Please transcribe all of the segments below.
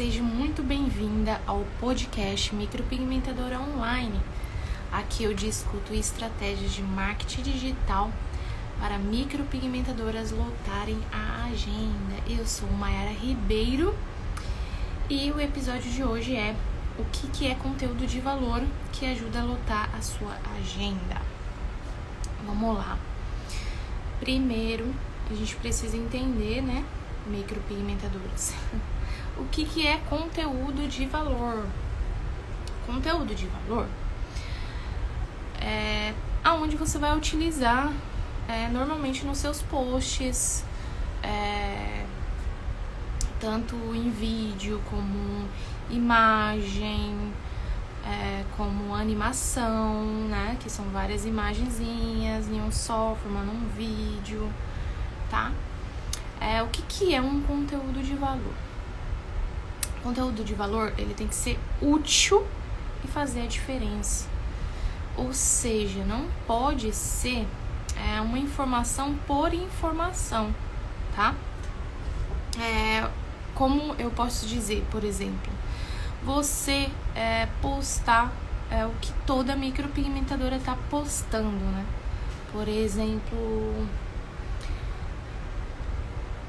seja muito bem-vinda ao podcast Micropigmentadora Online. Aqui eu discuto estratégias de marketing digital para micropigmentadoras lotarem a agenda. Eu sou Mayara Ribeiro e o episódio de hoje é o que é conteúdo de valor que ajuda a lotar a sua agenda. Vamos lá. Primeiro, a gente precisa entender, né, micropigmentadoras. O que é conteúdo de valor? Conteúdo de valor é aonde você vai utilizar normalmente nos seus posts, tanto em vídeo como imagem, como animação, né? Que são várias imagenzinhas em um só, formando um vídeo, tá? O que é um conteúdo de valor? O conteúdo de valor, ele tem que ser útil e fazer a diferença. Ou seja, não pode ser uma informação por informação, tá? Como eu posso dizer, por exemplo, você postar o que toda micropigmentadora está postando, né? Por exemplo,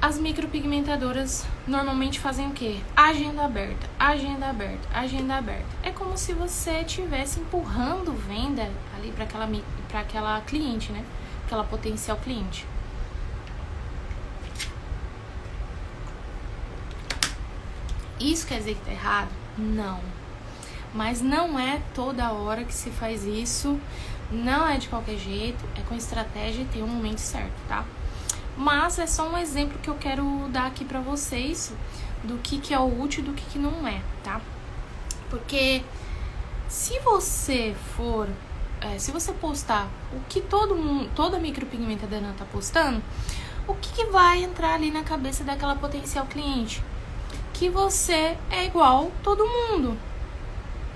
as micropigmentadoras normalmente fazem o quê? Agenda aberta, agenda aberta, agenda aberta. É como se você estivesse empurrando venda ali para aquela cliente, né? Aquela potencial cliente. Isso quer dizer que tá errado? Não. Mas não é toda hora que se faz isso, não é de qualquer jeito, é com estratégia e tem um momento certo, tá? Mas é só um exemplo que eu quero dar aqui pra vocês do que é o útil e do que não é, tá? Porque se você postar o que toda micropigmentadora tá postando, o que vai entrar ali na cabeça daquela potencial cliente? Que você é igual todo mundo.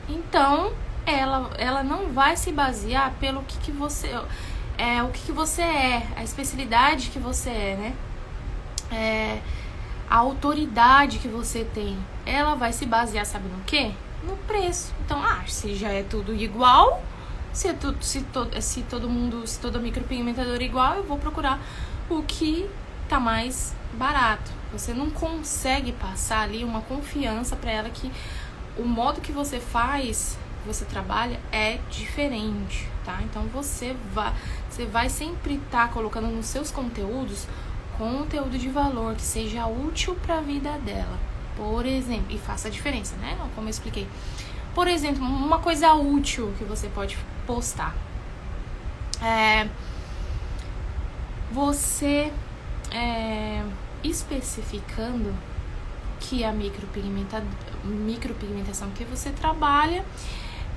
Então, ela não vai se basear pelo que você o que você é, a especialidade que você é, né? A autoridade que você tem. Ela vai se basear, sabe no quê? No preço. Então, se já é tudo igual, se toda micropigmentadora é igual, eu vou procurar o que tá mais barato. Você não consegue passar ali uma confiança para ela que o modo que você trabalha é diferente, tá? Então você vai sempre estar colocando nos seus conteúdos conteúdo de valor que seja útil para a vida dela. Por exemplo, e faça a diferença, né? Como eu expliquei. Por exemplo, uma coisa útil que você pode postar. Você especificando que a micropigmentação que você trabalha,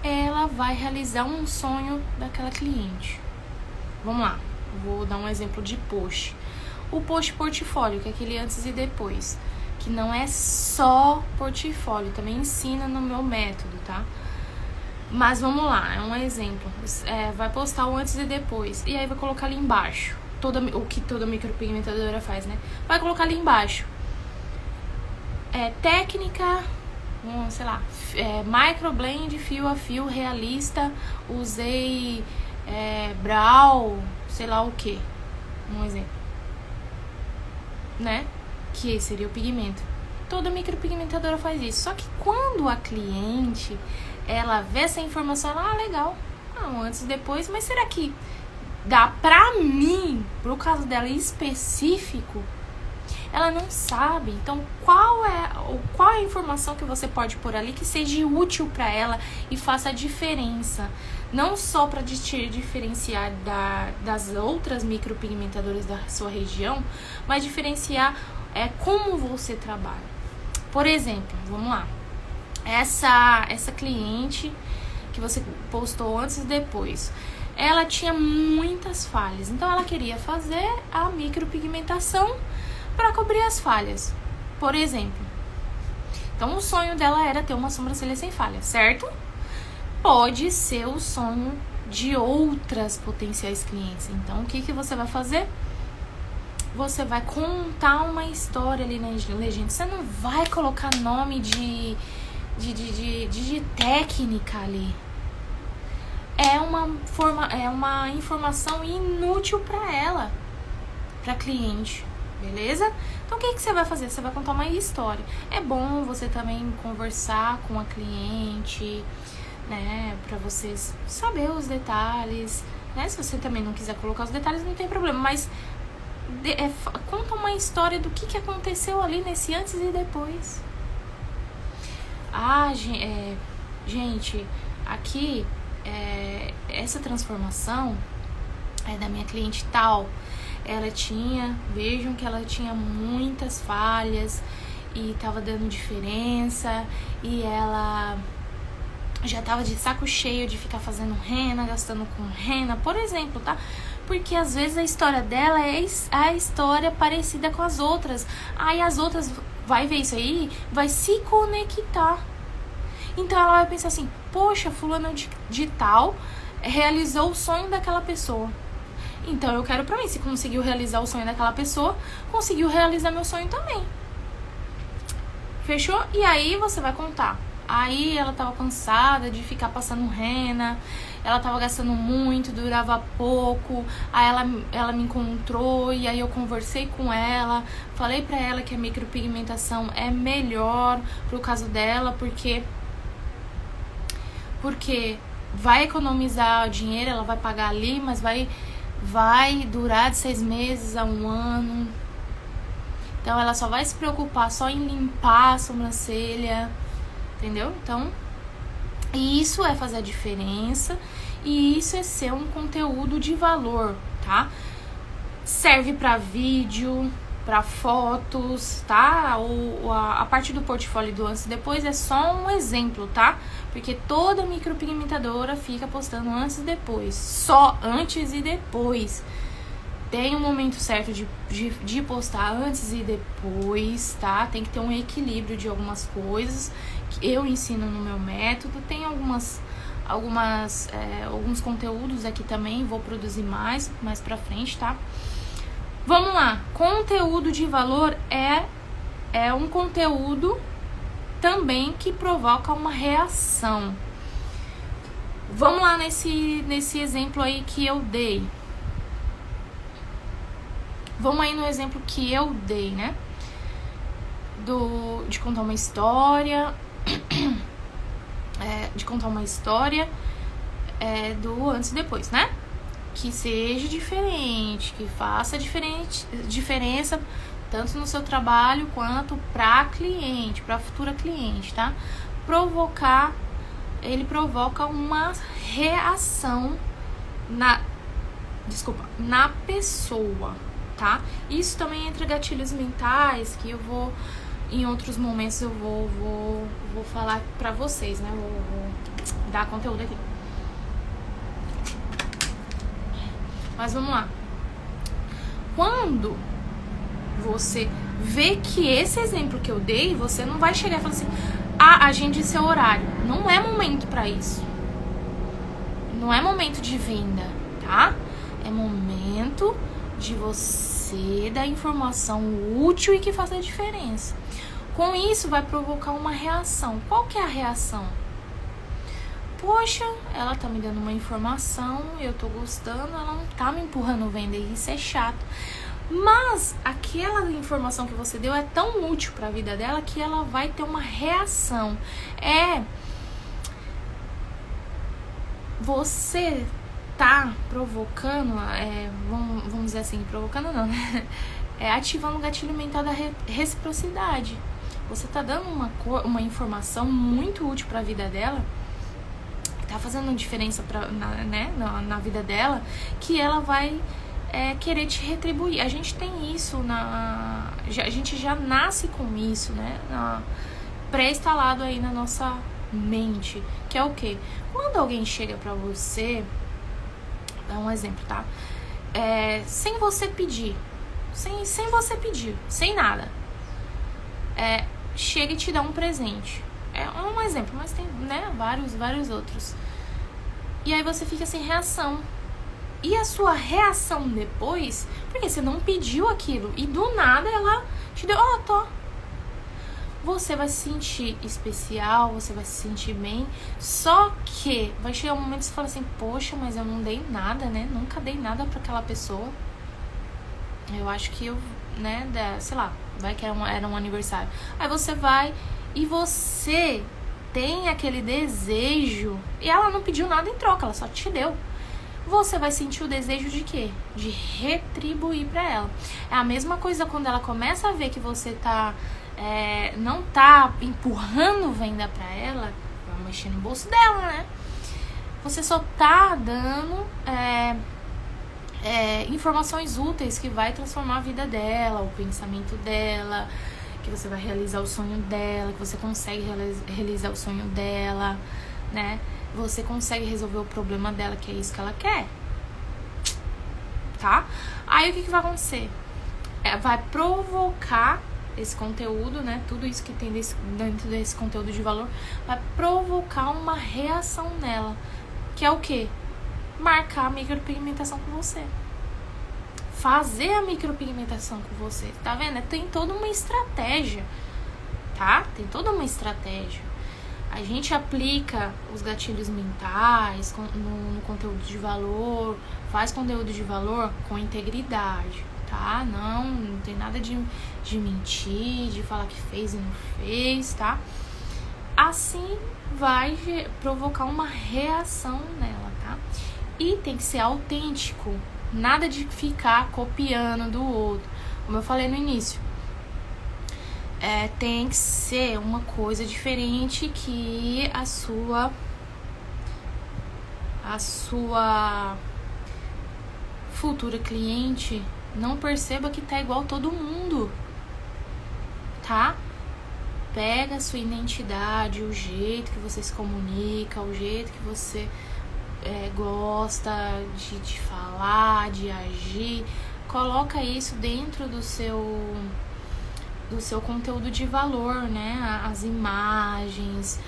ela vai realizar um sonho daquela cliente. Vamos lá, vou dar um exemplo de post. O post portfólio, que é aquele antes e depois, que não é só portfólio, também ensina no meu método, tá? Mas vamos lá, é um exemplo. Vai postar o antes e depois, e aí vai colocar ali embaixo o que toda micropigmentadora faz, né? Vai colocar ali embaixo técnica, sei lá, microblend fio a fio realista, usei brow, sei lá o que, um exemplo, né? Que seria o pigmento. Toda micropigmentadora faz isso. Só que quando a cliente ela vê essa informação, legal, um antes e depois, mas será que dá pra mim, pro caso dela específico? Ela não sabe. Então, qual é a informação que você pode pôr ali que seja útil para ela e faça a diferença? Não só para diferenciar das outras micropigmentadoras da sua região, mas diferenciar como você trabalha. Por exemplo, vamos lá. Essa cliente que você postou antes e depois, ela tinha muitas falhas. Então, ela queria fazer a micropigmentação para cobrir as falhas, por exemplo. Então, o sonho dela era ter uma sobrancelha sem falha, certo? Pode ser o sonho de outras potenciais clientes. Então, o que você vai fazer? você vai contar uma história ali na legenda. Você não vai colocar nome de técnica ali. É uma informação inútil para ela, para cliente, beleza? Então o que você vai fazer? Você vai contar uma história. É bom você também conversar com a cliente, né, para vocês saber os detalhes, né? Se você também não quiser colocar os detalhes, não tem problema, mas conta uma história do que aconteceu ali nesse antes e depois. Gente, aqui essa transformação é da minha cliente tal. Vejam que ela tinha muitas falhas e tava dando diferença, e ela já tava de saco cheio de ficar fazendo rena, gastando com rena, por exemplo, tá? Porque às vezes a história dela é a história parecida com as outras. Aí as outras vai ver isso aí, vai se conectar. Então ela vai pensar assim, poxa, fulano de tal realizou o sonho daquela pessoa. Então eu quero pra mim, se conseguiu realizar o sonho daquela pessoa, conseguiu realizar meu sonho também. Fechou? E aí você vai contar. Aí ela tava cansada de ficar passando rena, ela tava gastando muito, durava pouco. Aí ela me encontrou e aí eu conversei com ela, falei pra ela que a micropigmentação é melhor pro caso dela, porque vai economizar dinheiro, ela vai pagar ali, mas vai durar de 6 meses a 1 ano. Então ela só vai se preocupar só em limpar a sobrancelha, entendeu? Então, isso é fazer a diferença, e isso é ser um conteúdo de valor, tá? Serve para vídeo, para fotos, tá? A parte do portfólio do antes e depois é só um exemplo, tá? Porque toda micropigmentadora fica postando antes e depois, só antes e depois. Tem um momento certo de postar antes e depois, tá? Tem que ter um equilíbrio de algumas coisas que eu ensino no meu método. Tem alguns conteúdos aqui também, vou produzir mais pra frente, tá? Vamos lá. Conteúdo de valor é um conteúdo também que provoca uma reação. Vamos lá nesse exemplo aí que eu dei. Vamos aí no exemplo que eu dei, né? De contar uma história. Do antes e depois, né? Que seja diferente, que faça diferença tanto no seu trabalho quanto pra cliente, pra futura cliente, tá? Ele provoca uma reação na pessoa, tá? Isso também entra gatilhos mentais, que eu vou, em outros momentos eu vou falar pra vocês, né? Vou dar conteúdo aqui. Mas vamos lá. Quando você vê que esse exemplo que eu dei, você não vai chegar e falar assim, agende seu horário. Não é momento pra isso. Não é momento de venda, tá? É momento de você dar informação útil e que faça a diferença. Com isso, vai provocar uma reação. Qual que é a reação? Poxa, ela tá me dando uma informação, eu tô gostando, ela não tá me empurrando vender, isso é chato. Mas aquela informação que você deu é tão útil pra vida dela que ela vai ter uma reação. Você tá provocando, vamos dizer assim, provocando não, né? Ativando o gatilho mental da reciprocidade. Você tá dando uma informação muito útil pra vida dela, tá fazendo diferença na vida dela, que ela vai querer te retribuir. A gente tem isso, a gente já nasce com isso, né? Pré-instalado aí na nossa mente, que é o quê? Quando alguém chega pra você, dá um exemplo, tá? Sem você pedir, sem você pedir, sem nada, chega e te dá um presente. É um exemplo, mas tem, né, vários outros. E aí você fica sem reação. E a sua reação depois, porque você não pediu aquilo e do nada ela te deu, tô. Você vai se sentir especial, você vai se sentir bem, só que vai chegar um momento que você fala assim, poxa, mas eu não dei nada, né? Nunca dei nada pra aquela pessoa. Eu acho que eu, né, sei lá, vai que era um aniversário. Aí você vai e você tem aquele desejo e ela não pediu nada em troca, ela só te deu. Você vai sentir o desejo de quê? De retribuir pra ela. É a mesma coisa quando ela começa a ver que você não tá empurrando venda pra ela, vai mexer no bolso dela, né? Você só tá dando informações úteis que vai transformar a vida dela, o pensamento dela, que você vai realizar o sonho dela, que você consegue realizar o sonho dela, né? Você consegue resolver o problema dela, que é isso que ela quer, tá? Aí o que vai acontecer? Vai provocar esse conteúdo, né? Tudo isso que tem dentro desse conteúdo de valor vai provocar uma reação nela, que é o quê? Marcar a micropigmentação com você. Fazer a micropigmentação com você, tá vendo? Tem toda uma estratégia, tá? Tem toda uma estratégia. A gente aplica os gatilhos mentais no conteúdo de valor, faz conteúdo de valor com integridade, tá? Não tem nada de mentir, de falar que fez e não fez, tá? Assim vai provocar uma reação nela, tá? E tem que ser autêntico, nada de ficar copiando do outro. Como eu falei no início, tem que ser uma coisa diferente que a sua futura cliente não perceba que tá igual todo mundo, tá? Pega a sua identidade, o jeito que você se comunica, o jeito que você gosta de falar, de agir, coloca isso dentro do seu conteúdo de valor, né? As imagens,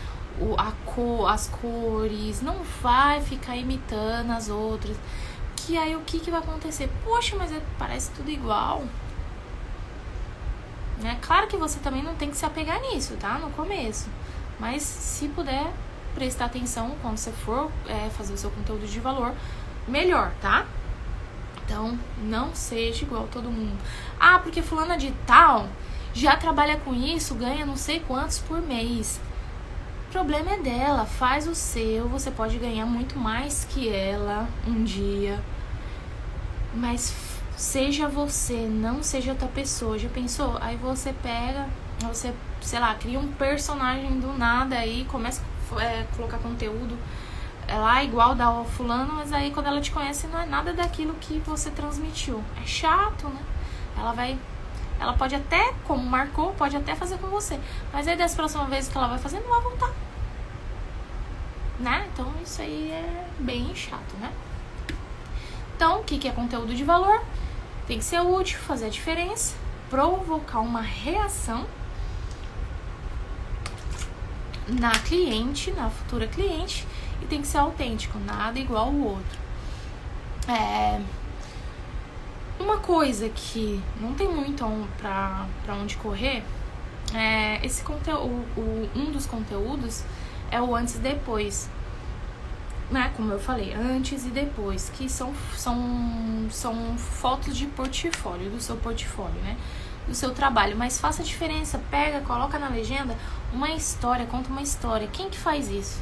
as cores, não vai ficar imitando as outras, que aí o que vai acontecer? Poxa, mas parece tudo igual, né? Claro que você também não tem que se apegar nisso, tá? No começo, mas se puder prestar atenção quando você for fazer o seu conteúdo de valor, melhor, tá? Então, não seja igual a todo mundo. Porque fulana de tal já trabalha com isso, ganha não sei quantos por mês. O problema é dela, faz o seu, você pode ganhar muito mais que ela um dia. Mas seja você, não seja outra pessoa. Já pensou? Aí você pega, você, sei lá, cria um personagem do nada aí, começa a colocar conteúdo lá igual da fulano, mas aí quando ela te conhece não é nada daquilo que você transmitiu. É chato, né? Ela pode até, como marcou, pode até fazer com você, mas aí das próximas vezes que ela vai fazer, não vai voltar, né? Então isso aí é bem chato, né? Então, o que é conteúdo de valor? Tem que ser útil, fazer a diferença, provocar uma reação na cliente, na futura cliente, e tem que ser autêntico, nada igual ao outro. Uma coisa que não tem muito pra onde correr, esse conteúdo, um dos conteúdos é o antes e depois, né? Como eu falei, antes e depois, que são fotos de portfólio, do seu portfólio, né? Do seu trabalho, mas faça a diferença, coloca na legenda uma história, conta uma história. Quem que faz isso?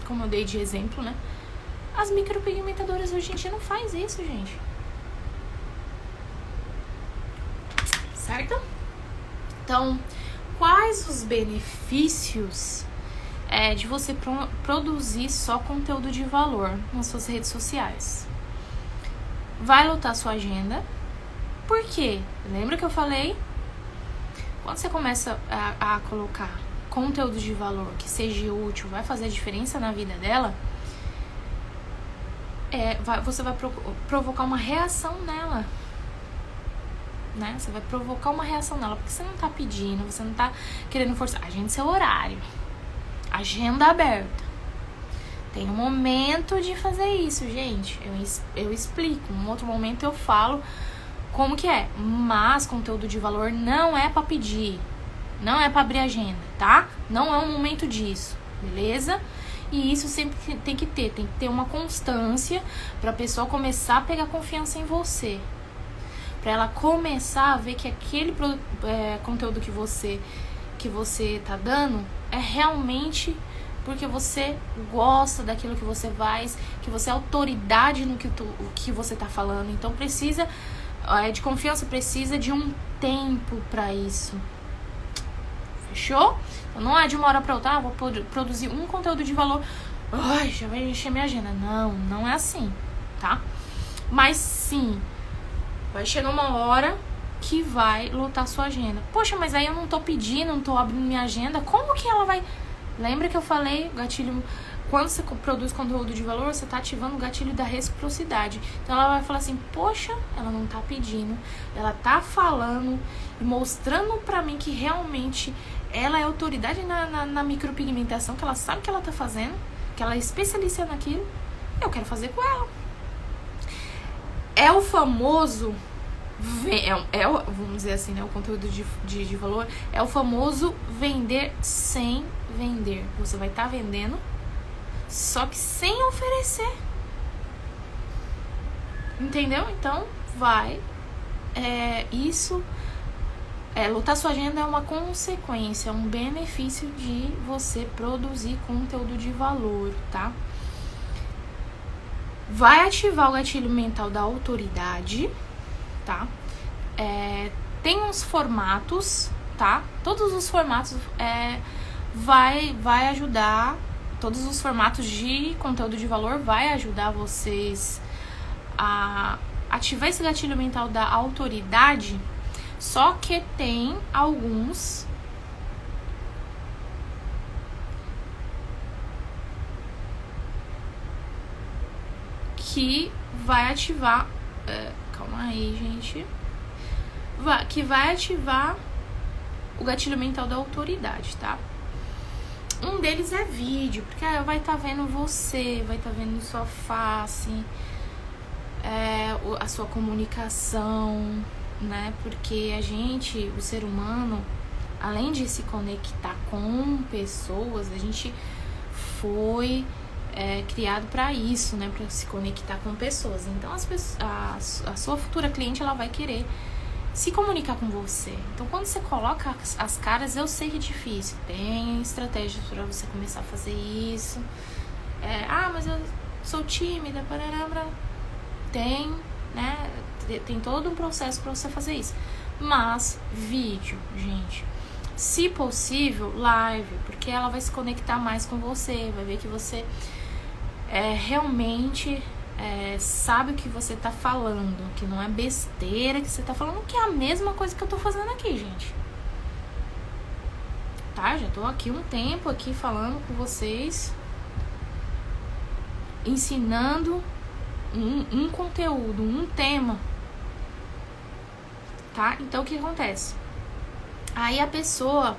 Como eu dei de exemplo, né? As micropigmentadoras hoje em dia não faz isso, gente. Certo? Então, quais os benefícios de você produzir só conteúdo de valor nas suas redes sociais? Vai lotar sua agenda. Por quê? Lembra que eu falei? Quando você começa a colocar conteúdo de valor que seja útil, vai fazer a diferença na vida dela, você vai provocar uma reação nela, né? Você vai provocar uma reação nela, porque você não tá pedindo, você não tá querendo forçar. Agende seu horário, agenda aberta, Tem um momento de fazer isso, gente. Eu explico. Um outro momento eu falo como que é. Mas conteúdo de valor não é pra pedir. Não é pra abrir agenda, tá? Não é um momento disso, beleza? E isso sempre tem que ter uma constância pra pessoa começar a pegar confiança em você. Pra ela começar a ver que aquele conteúdo que você tá dando é realmente porque você gosta daquilo que você faz, que você é autoridade no que você tá falando. Então precisa de confiança, precisa de um tempo pra isso. Fechou? Então não é de uma hora pra outra, vou produzir um conteúdo de valor, ai, já vai encher minha agenda. Não é assim, tá? Mas sim, vai chegar uma hora que vai lotar sua agenda. Poxa, mas aí eu não tô pedindo, não tô abrindo minha agenda. Como que ela vai... Lembra que eu falei, gatilho... Quando você produz conteúdo de valor, você tá ativando o gatilho da reciprocidade. Então ela vai falar assim, poxa, ela não tá pedindo, ela tá falando e mostrando pra mim que realmente ela é autoridade na micropigmentação, que ela sabe o que ela tá fazendo, que ela é especialista naquilo. Eu quero fazer com ela. É o famoso... vamos dizer assim, né? O conteúdo de valor é o famoso vender sem vender. Você vai estar vendendo, só que sem oferecer. Entendeu? Então, lotar sua agenda é uma consequência, é um benefício de você produzir conteúdo de valor, tá? Vai ativar o gatilho mental da autoridade, tá? Tem uns formatos, tá? Todos os formatos vai ajudar. Todos os formatos de conteúdo de valor vai ajudar vocês a ativar esse gatilho mental da autoridade. Só que tem alguns que vai ativar... calma aí, gente. Que vai ativar o gatilho mental da autoridade, tá? Um deles é vídeo, porque vai estar vendo você, vai estar vendo sua face, a sua comunicação, né? Porque o ser humano, além de se conectar com pessoas, a gente foi criado para isso, né? Para se conectar com pessoas. Então a sua futura cliente, ela vai querer se comunicar com você. Então quando você coloca as caras, eu sei que é difícil. Tem estratégias para você começar a fazer isso. Mas eu sou tímida, parará. Tem, né? Tem todo um processo para você fazer isso. Mas vídeo, gente, se possível, live, porque ela vai se conectar mais com você, vai ver que você realmente sabe o que você tá falando, que não é besteira que você tá falando, que é a mesma coisa que eu tô fazendo aqui, gente. Tá? Já tô aqui um tempo aqui falando com vocês, ensinando um conteúdo, um tema, tá? Então o que acontece? Aí a pessoa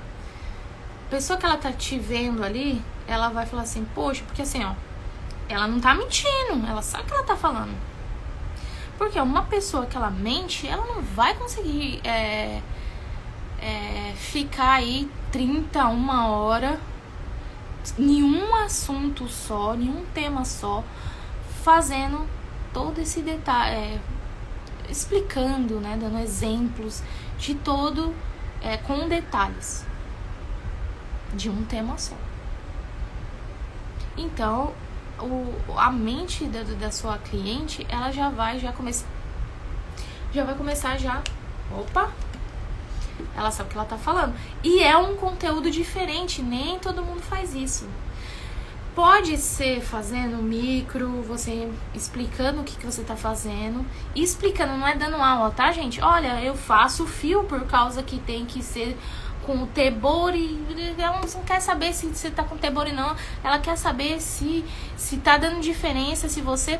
que ela tá te vendo ali, ela vai falar assim, poxa, porque assim, ó, ela não tá mentindo, ela sabe o que ela tá falando. Porque uma pessoa que ela mente, ela não vai conseguir ficar aí 1 hora, nenhum assunto só, nenhum tema só, fazendo todo esse detalhe, explicando, né, dando exemplos de todo, com detalhes de um tema só. Então a mente da sua cliente, ela já vai começar, opa, ela sabe o que ela tá falando, e é um conteúdo diferente, nem todo mundo faz isso. Pode ser fazendo micro, você explicando o que você tá fazendo, e explicando, não é dando aula, tá, gente? Olha, eu faço fio por causa que tem que ser com o tebori. Ela não quer saber se você tá com tebori, não. Ela quer saber se tá dando diferença, se você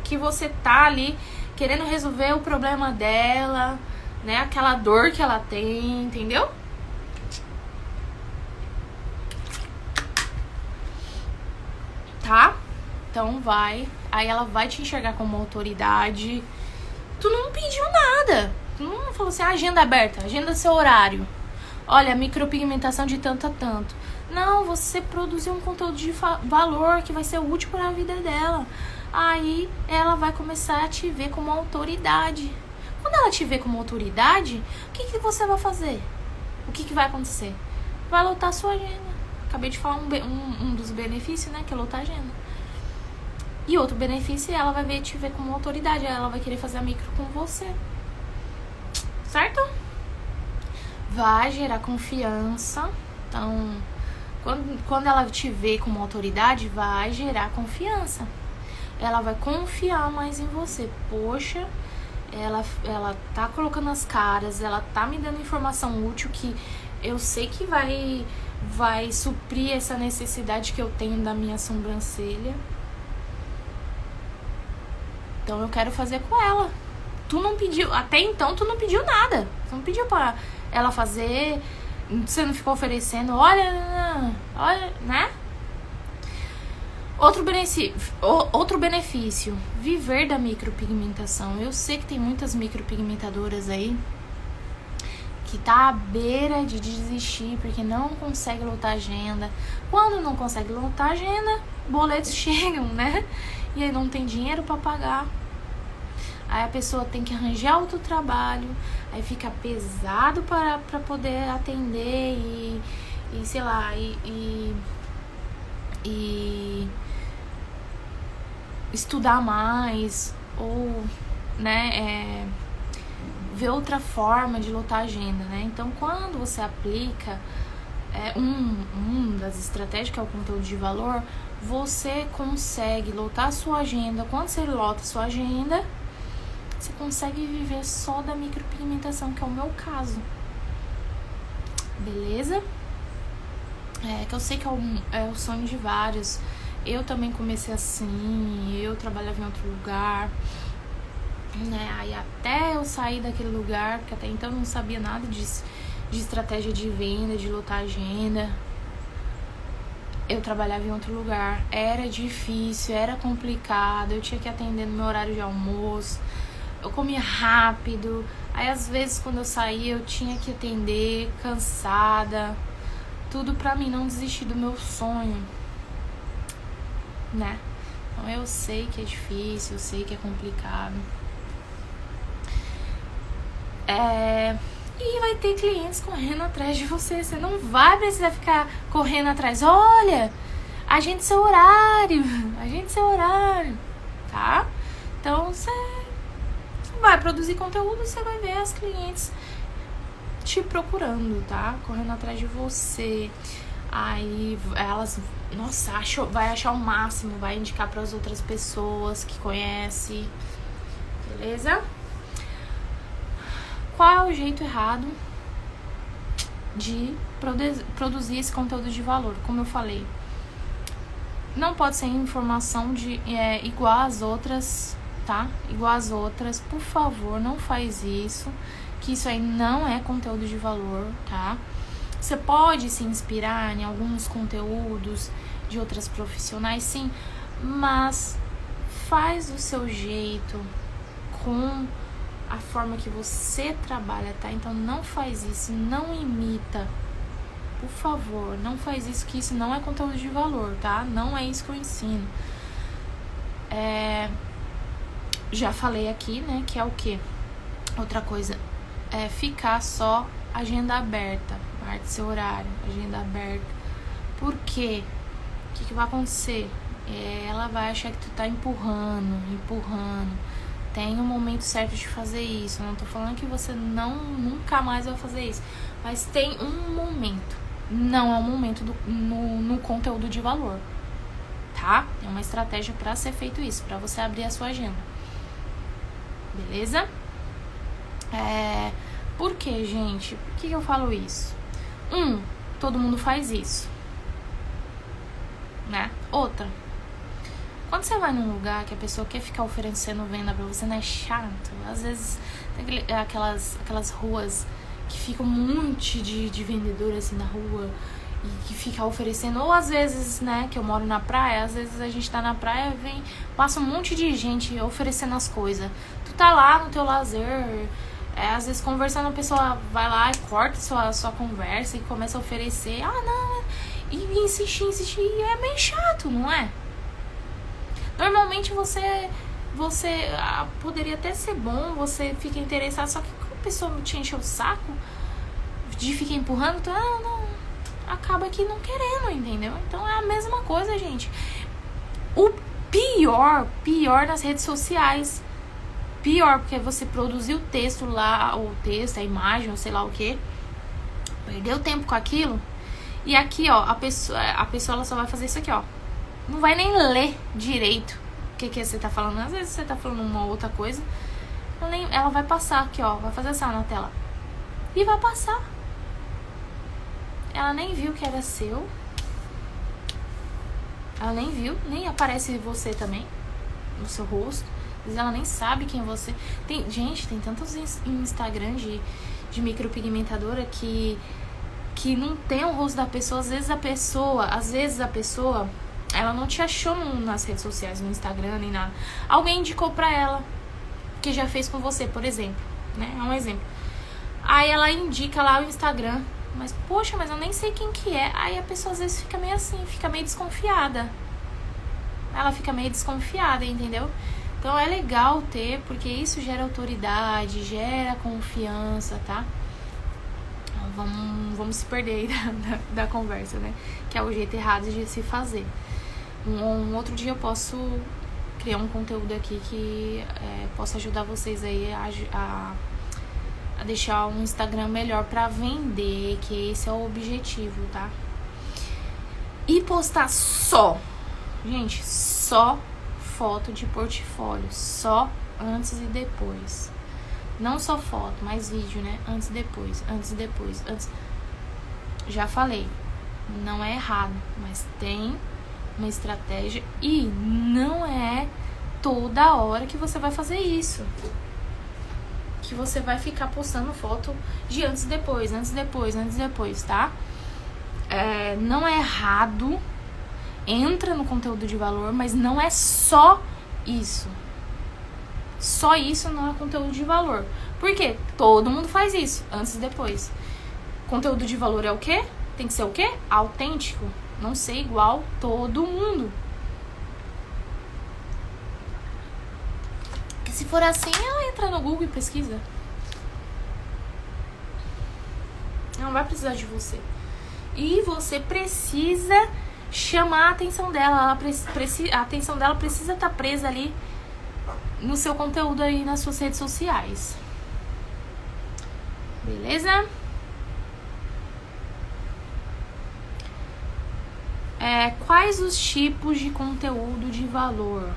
que você tá ali querendo resolver o problema dela, né? Aquela dor que ela tem, entendeu? Então aí ela vai te enxergar como autoridade. Tu não pediu nada. Tu não falou assim, agenda aberta, agenda seu horário. Olha, micropigmentação de tanto a tanto. Não, você produziu um conteúdo de valor que vai ser útil para a vida dela. Aí ela vai começar a te ver como autoridade. Quando ela te ver como autoridade, o que você vai fazer? O que vai acontecer? Vai lotar a sua agenda. Acabei de falar um dos benefícios, né? Que é lotar a agenda. E outro benefício, ela vai te ver como autoridade. Ela vai querer fazer a micro com você. Certo? Vai gerar confiança. Então, quando ela te vê como autoridade, vai gerar confiança. Ela vai confiar mais em você. Poxa, ela tá colocando as caras, ela tá me dando informação útil que eu sei que vai suprir essa necessidade que eu tenho da minha sobrancelha. Então eu quero fazer com ela. Tu não pediu, até então tu não pediu nada. Tu não pediu pra ela fazer, você não ficou oferecendo, olha, né? Outro benefício, viver da micropigmentação. Eu sei que tem muitas micropigmentadoras aí que tá à beira de desistir porque não consegue lotar agenda. Quando não consegue lotar agenda, boletos chegam, né? E aí não tem dinheiro para pagar. Aí a pessoa tem que arranjar outro trabalho, aí fica pesado para poder atender e sei lá, e estudar mais, ou, né, ver outra forma de lotar a agenda, né? Então, quando você aplica das estratégias, que é o conteúdo de valor, você consegue lotar a sua agenda. Quando você lota a sua agenda, você consegue viver só da micropigmentação, que é o meu caso. Beleza? Que eu sei que é o sonho de vários. Eu também comecei assim, eu trabalhava em outro lugar, né? Aí até eu sair daquele lugar, porque até então eu não sabia nada de estratégia de venda, de lotar agenda. Eu trabalhava em outro lugar, era difícil, era complicado, eu tinha que atender no meu horário de almoço, eu comia rápido, aí às vezes quando eu saía eu tinha que atender, cansada, tudo pra mim não desistir do meu sonho, né? Então eu sei que é difícil, eu sei que é complicado. E vai ter clientes correndo atrás de você. Você não vai precisar ficar correndo atrás. Olha, agende seu horário, tá? Então você vai produzir conteúdo, você vai ver as clientes te procurando, tá? Correndo atrás de você. Aí elas, nossa, vai achar o máximo, vai indicar para as outras pessoas que conhece, beleza? Qual é o jeito errado de produzir esse conteúdo de valor? Como eu falei, não pode ser informação igual às outras, tá? Igual às outras, por favor, não faz isso, que isso aí não é conteúdo de valor, tá? Você pode se inspirar em alguns conteúdos de outras profissionais, sim, mas faz do seu jeito, com a forma que você trabalha, tá? Então não faz isso, não imita. Por favor, não faz isso, que isso não é conteúdo de valor, tá? Não é isso que eu ensino. Já falei aqui, né, que é o quê? Outra coisa, ficar só agenda aberta, marque seu horário, agenda aberta. Por quê? O que vai acontecer? Ela vai achar que tu tá empurrando. Tem um momento certo de fazer isso. Não tô falando que você nunca mais vai fazer isso, mas tem um momento. Não é um momento no conteúdo de valor, tá? É uma estratégia para ser feito isso, para você abrir a sua agenda. Beleza? Por que, gente? Por que eu falo isso? Todo mundo faz isso, né? Outra, quando você vai num lugar que a pessoa quer ficar oferecendo venda pra você, não é chato? Às vezes tem aquelas ruas que ficam um monte de vendedores assim na rua e que fica oferecendo, ou às vezes, né, que eu moro na praia, às vezes a gente tá na praia, passa um monte de gente oferecendo as coisas. Tu tá lá no teu lazer, às vezes conversando, a pessoa vai lá e corta sua conversa e começa a oferecer, não, e insistir, e é meio chato, não é? Normalmente você poderia até ser bom, você fica interessado, só que quando a pessoa te enche o saco de ficar empurrando, tu não, acaba que não querendo, entendeu? Então é a mesma coisa, gente. O pior nas redes sociais. Pior, porque você produziu o texto lá, o texto, a imagem, ou sei lá o que, perdeu tempo com aquilo, e aqui, ó, a pessoa ela só vai fazer isso aqui, ó. Não vai nem ler direito o que você tá falando. Às vezes você tá falando uma outra coisa, ela vai passar aqui, ó, vai fazer assim na tela. E vai passar. Ela nem viu que era seu. Ela nem viu, nem aparece você também, no seu rosto. Às vezes ela nem sabe quem você... Gente, tem tantos Instagram de micropigmentadora que não tem o rosto da pessoa. Às vezes a pessoa, ela não te achou nas redes sociais, no Instagram, nem nada. Alguém indicou pra ela, que já fez com você, por exemplo, né? É um exemplo. Aí ela indica lá o Instagram. Mas, poxa, mas eu nem sei quem que é. Aí a pessoa às vezes fica meio assim, fica meio desconfiada. Ela fica meio desconfiada, entendeu? Então é legal ter, porque isso gera autoridade, gera confiança, tá? Então, vamos se perder aí da conversa, né? Que é o jeito errado de se fazer. Um outro dia eu posso criar um conteúdo aqui que possa ajudar vocês aí a deixar um Instagram melhor pra vender, que esse é o objetivo, tá? E postar gente, só foto de portfólio, só antes e depois. Não só foto, mas vídeo, né? Antes e depois, antes e depois, antes. Já falei, não é errado, mas tem uma estratégia e não é toda hora que você vai fazer isso. Que você vai ficar postando foto de antes e depois, antes e depois, antes e depois, tá? Não é errado, entra no conteúdo de valor, mas não é só isso. Só isso não é conteúdo de valor. Por quê? Todo mundo faz isso, antes e depois. Conteúdo de valor é o quê? Tem que ser o quê? Autêntico. Não ser igual todo mundo. Se for assim, ela entra no Google e pesquisa. Não vai precisar de você. E você precisa chamar a atenção dela. A atenção dela precisa estar presa ali no seu conteúdo aí nas suas redes sociais. Beleza? Quais os tipos de conteúdo de valor?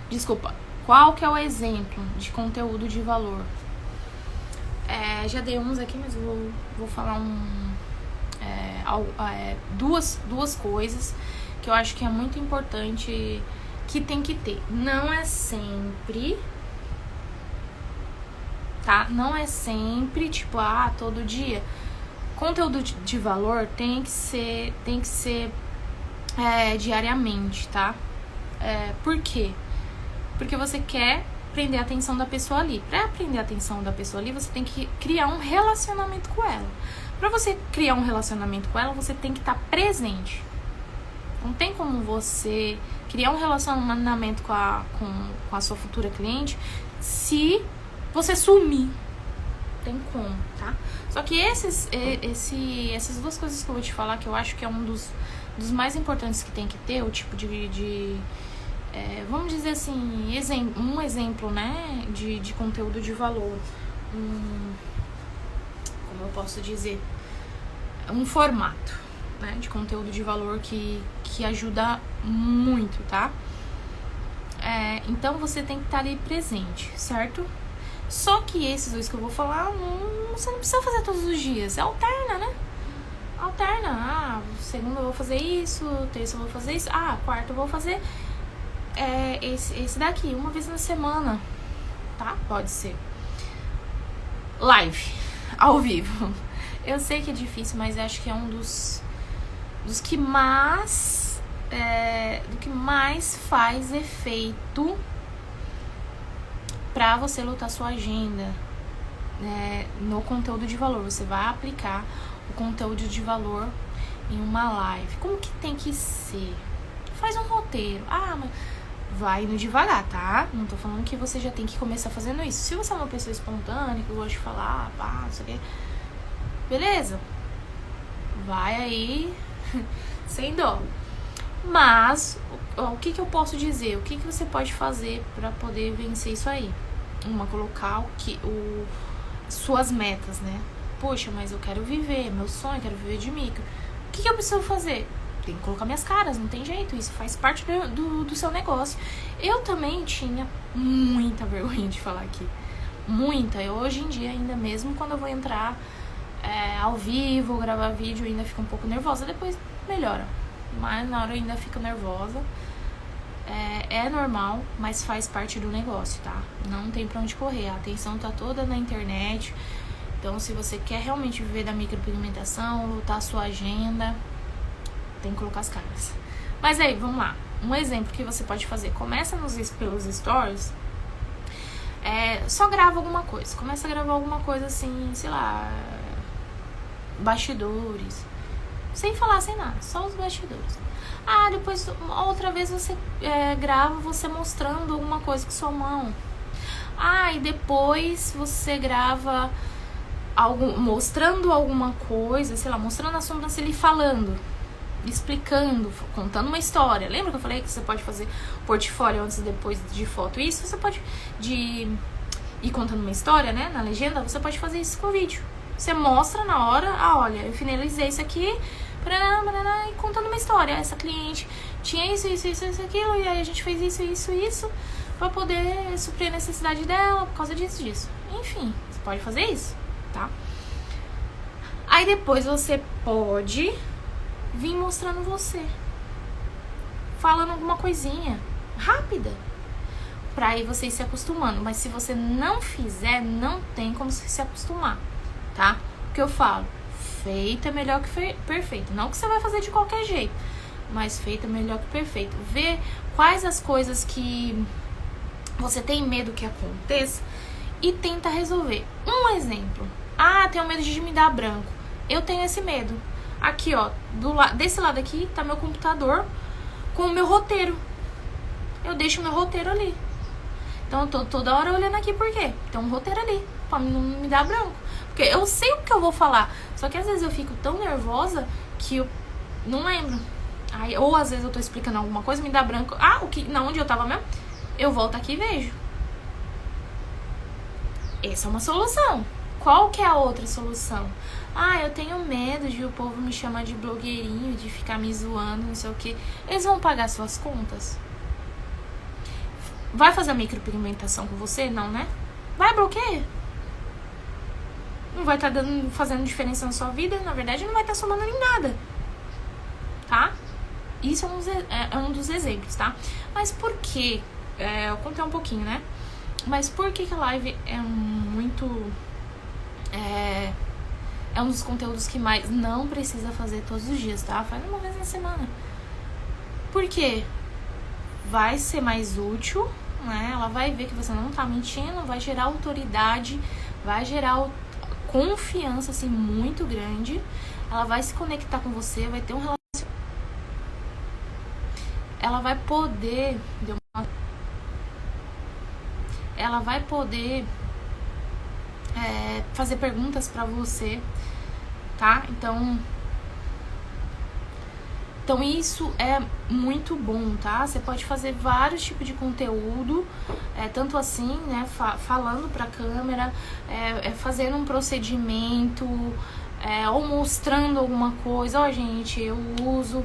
Desculpa, qual que é o exemplo de conteúdo de valor? Já dei uns aqui, mas vou falar duas coisas que eu acho que é muito importante, que tem que ter. Não é sempre, tá? Não é sempre, tipo, todo dia. Conteúdo de valor tem que ser diariamente, tá? Por quê? Porque você quer prender a atenção da pessoa ali. Pra prender a atenção da pessoa ali, você tem que criar um relacionamento com ela. Pra você criar um relacionamento com ela, você tem que estar presente. Não tem como você criar um relacionamento com a sua futura cliente se você sumir. Tem como, tá? Só que essas duas coisas que eu vou te falar, que eu acho que é um dos mais importantes que tem que ter, o tipo vamos dizer assim, um exemplo, né, de conteúdo de valor. Como eu posso dizer? Um formato, né, de conteúdo de valor que ajuda muito, tá? Então você tem que estar ali presente, certo? Só que esses dois que eu vou falar, você não precisa fazer todos os dias. Alterna, né? Alterna. Segunda eu vou fazer isso, terça eu vou fazer isso. Quarta eu vou fazer esse daqui, uma vez na semana. Tá? Pode ser. Live, ao vivo. Eu sei que é difícil, mas acho que é um dos que mais do que mais faz efeito pra você lotar sua agenda, no conteúdo de valor. Você vai aplicar o conteúdo de valor em uma live. Como que tem que ser? Faz um roteiro. Mas vai indo devagar, tá? Não tô falando que você já tem que começar fazendo isso. Se você é uma pessoa espontânea, que gosta de falar, não sei o quê, beleza. Vai aí sem dó. Mas o que eu posso dizer? O que você pode fazer pra poder vencer isso aí? Colocar suas metas, né? Poxa, mas eu quero viver, meu sonho, eu quero viver de micro. O que eu preciso fazer? Tem que colocar minhas caras, não tem jeito. Isso faz parte do seu negócio. Eu também tinha muita vergonha de falar aqui. Muita. Eu hoje em dia, ainda mesmo quando eu vou entrar ao vivo, gravar vídeo, eu ainda fico um pouco nervosa. Depois melhora. Mas na hora eu ainda fico nervosa. É normal, mas faz parte do negócio, tá? Não tem pra onde correr. A atenção tá toda na internet. Então, se você quer realmente viver da micropigmentação, lutar a sua agenda, tem que colocar as caras. Mas aí, vamos lá. Um exemplo que você pode fazer. Começa pelos stories. Só grava alguma coisa. Começa a gravar alguma coisa assim, sei lá, bastidores. Sem falar, sem nada. Só os bastidores. Depois, outra vez você grava você mostrando alguma coisa com sua mão. E depois você grava mostrando alguma coisa, sei lá, mostrando a sobrancelha e falando, explicando, contando uma história. Lembra que eu falei que você pode fazer portfólio antes e depois de foto? Isso você pode ir contando uma história, né? Na legenda, você pode fazer isso com vídeo. Você mostra na hora, olha, eu finalizei isso aqui, e contando uma história. Essa cliente tinha isso, aquilo, e aí a gente fez isso, pra poder suprir a necessidade dela, por causa disso. Enfim, você pode fazer isso, tá? Aí depois você pode vir mostrando você, falando alguma coisinha rápida, pra aí você ir se acostumando. Mas se você não fizer, não tem como se acostumar, tá? O que eu falo? Feito é melhor que perfeito. Não que você vai fazer de qualquer jeito, mas feito é melhor que perfeito. Vê quais as coisas que você tem medo que aconteça e tenta resolver. Um exemplo. Tenho medo de me dar branco. Eu tenho esse medo. Aqui, ó, desse lado aqui tá meu computador com o meu roteiro. Eu deixo o meu roteiro ali. Então eu tô toda hora olhando aqui, por quê? Tem um roteiro ali, pra não me dar branco. Porque eu sei o que eu vou falar, só que às vezes eu fico tão nervosa que eu não lembro. Ou às vezes eu tô explicando alguma coisa, me dá branco. Onde eu tava mesmo? Eu volto aqui e vejo. Essa é uma solução. Qual que é a outra solução? Eu tenho medo de o povo me chamar de blogueirinho, de ficar me zoando, não sei o que. Eles vão pagar suas contas? Vai fazer a micropigmentação com você? Não, né? Vai bloquear. Não vai estar fazendo diferença na sua vida. Na verdade, não vai estar somando em nada. Tá? Isso é um dos exemplos, tá? Mas por quê? Eu contei um pouquinho, né? Mas por que a live é muito... É um dos conteúdos que mais não precisa fazer todos os dias, tá? Faz uma vez na semana. Por quê? Vai ser mais útil, né? Ela vai ver que você não tá mentindo, vai gerar autoridade, vai gerar confiança, assim, muito grande. Ela vai se conectar com você, vai ter um relacionamento. Ela vai poder... Ela vai poder fazer perguntas pra você, tá? Então isso é muito bom, tá? Você pode fazer vários tipos de conteúdo, tanto assim, né? Falando pra câmera, fazendo um procedimento, ou mostrando alguma coisa. Gente, eu uso...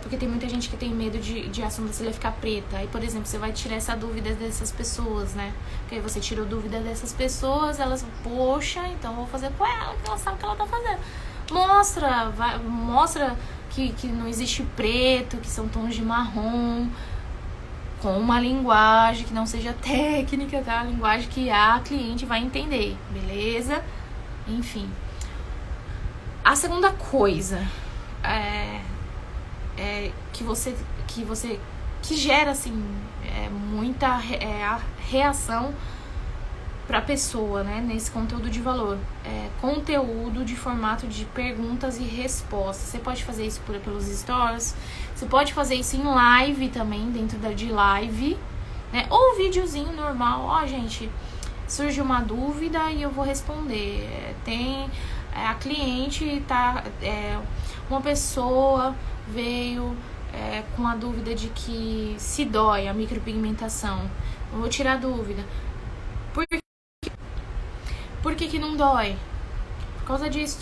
porque tem muita gente que tem medo de a sobrancelha ficar preta. Aí, por exemplo, você vai tirar essa dúvida dessas pessoas, né? Porque aí você tirou dúvida dessas pessoas, elas, poxa, então eu vou fazer com ela, que ela sabe o que ela tá fazendo. Mostra que não existe preto, que são tons de marrom, com uma linguagem que não seja técnica, tá? A linguagem que a cliente vai entender, beleza? Enfim. A segunda coisa que gera assim muita a reação para a pessoa, né, nesse conteúdo de valor, conteúdo de formato de perguntas e respostas. Você pode fazer isso pelos stories, você pode fazer isso em live também, dentro de live, né, ou videozinho normal. Gente, surgiu uma dúvida e eu vou responder. A cliente uma pessoa veio com a dúvida de que se dói a micropigmentação. Eu vou tirar a dúvida. Por que não dói? Por causa disso.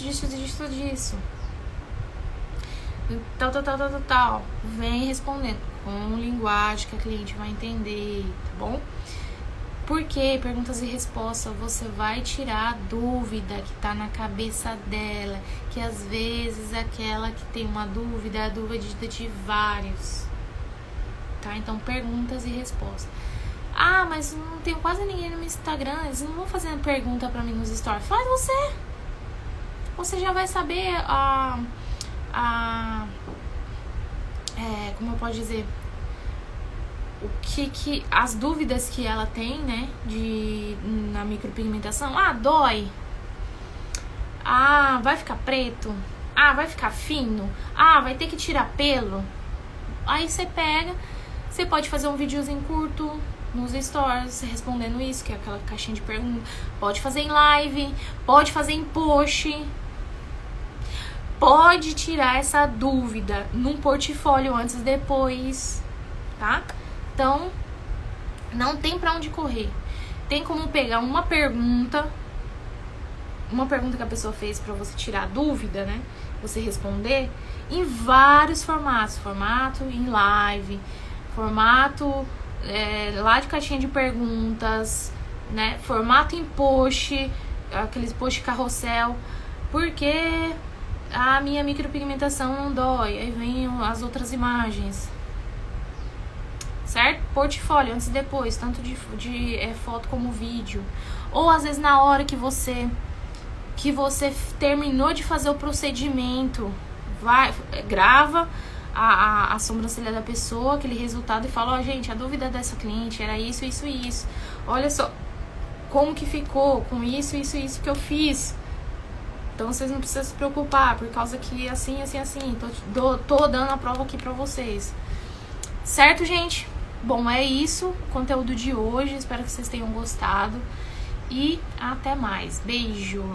Tal. Vem respondendo com linguagem que a cliente vai entender, tá bom? Porque perguntas e respostas, você vai tirar a dúvida que tá na cabeça dela, que às vezes aquela que tem uma dúvida é a dúvida de vários, tá? Então, perguntas e respostas. Mas não tenho quase ninguém no meu Instagram, eles não vão fazer pergunta pra mim nos stories. Faz você! Você já vai saber como eu posso dizer, o que as dúvidas que ela tem, né, na micropigmentação. Dói. Vai ficar preto. Vai ficar fino. Vai ter que tirar pelo. Aí você pega, você pode fazer um videozinho curto nos stories respondendo isso, que é aquela caixinha de perguntas. Pode fazer em live, pode fazer em post. Pode tirar essa dúvida num portfólio antes e depois, tá? Então, não tem pra onde correr. Tem como pegar uma pergunta que a pessoa fez pra você tirar a dúvida, né? Você responder em vários formatos. Formato em live, formato lá de caixinha de perguntas, né? Formato em post, aqueles post carrossel. Porque a minha micropigmentação não dói. Aí vem as outras imagens. Certo? Portfólio, antes e depois, tanto de foto como vídeo. Ou às vezes na hora que você terminou de fazer o procedimento, grava a sobrancelha da pessoa, aquele resultado, e fala: gente, a dúvida dessa cliente era isso. Olha só como que ficou com isso que eu fiz. Então vocês não precisam se preocupar, por causa que assim. Tô dando a prova aqui pra vocês. Certo, gente? Bom, é isso o conteúdo de hoje. Espero que vocês tenham gostado. E até mais. Beijo!